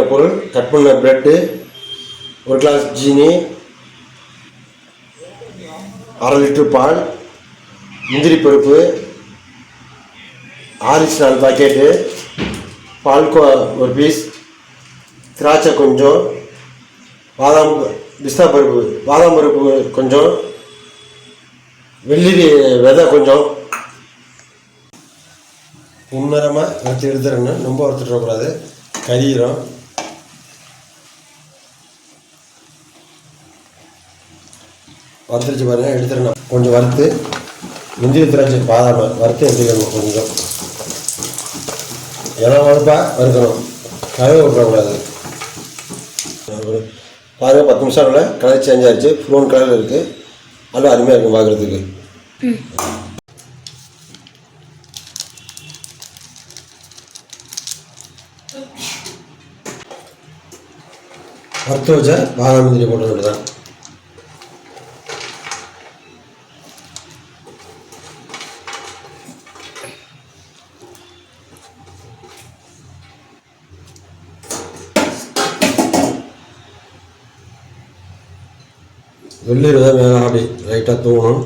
பொருள் கட் பண்ண ப்ரெட்டு, ஒரு கிளாஸ் ஜீனி, 1/2 லிட்டர் பால், முந்திரி பருப்பு, ஹார்லிக்ஸ் 4 பாக்கெட்டு, பால்கோ ஒரு பீஸ், திராட்சை கொஞ்சம், பாதாம் பருப்பு கொஞ்சம், வெள்ளரி விதை கொஞ்சம். உண்மரமாக வறுத்து எடுத்துடணும், ரொம்ப வறுத்துடக்கூடாது, கரியிடும். வறுத்துருச்சு பாருங்கள், எடுத்துடணும். கொஞ்சம் வறுத்து முந்திரி திராட்சை பாதாம் வறுத்து எடுத்துக்கணும். கொஞ்சம் இடம் வறுப்பாக வறுக்கணும், கழுவ விட்டுறக்கூடாது. பாருங்கள், 10 நிமிஷம் கலர் சேஞ்ச் ஆகிடுச்சு, ப்ரௌன் கலரில் இருக்குது. நல்லா அருமையாக இருக்கும் பார்க்குறதுக்கு. வறுத்து வச்சா பாதாம் முந்திரி போட்டு தான். வெள்ளரி தான் மேலே அப்படி லைட்டாக தூவணும்.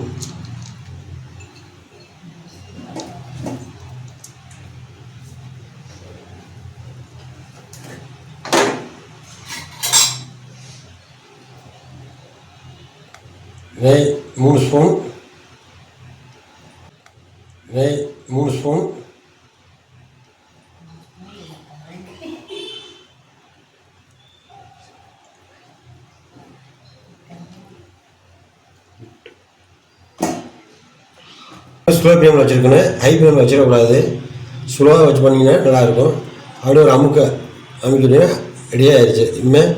நெய் 3 ஸ்பூன், நெய் 3 ஸ்பூன், ஸ்லோ ஃப்ளேமில் வச்சுருக்கணும், ஹை ஃப்ளேமில் வச்சிடக்கூடாது. ஸ்லோவாக வச்சு பண்ணிங்கன்னா நல்லாயிருக்கும். அப்படியே ஒரு அமுக்கிட்டு ரெடியாக ஆயிடுச்சு. இனிமேல்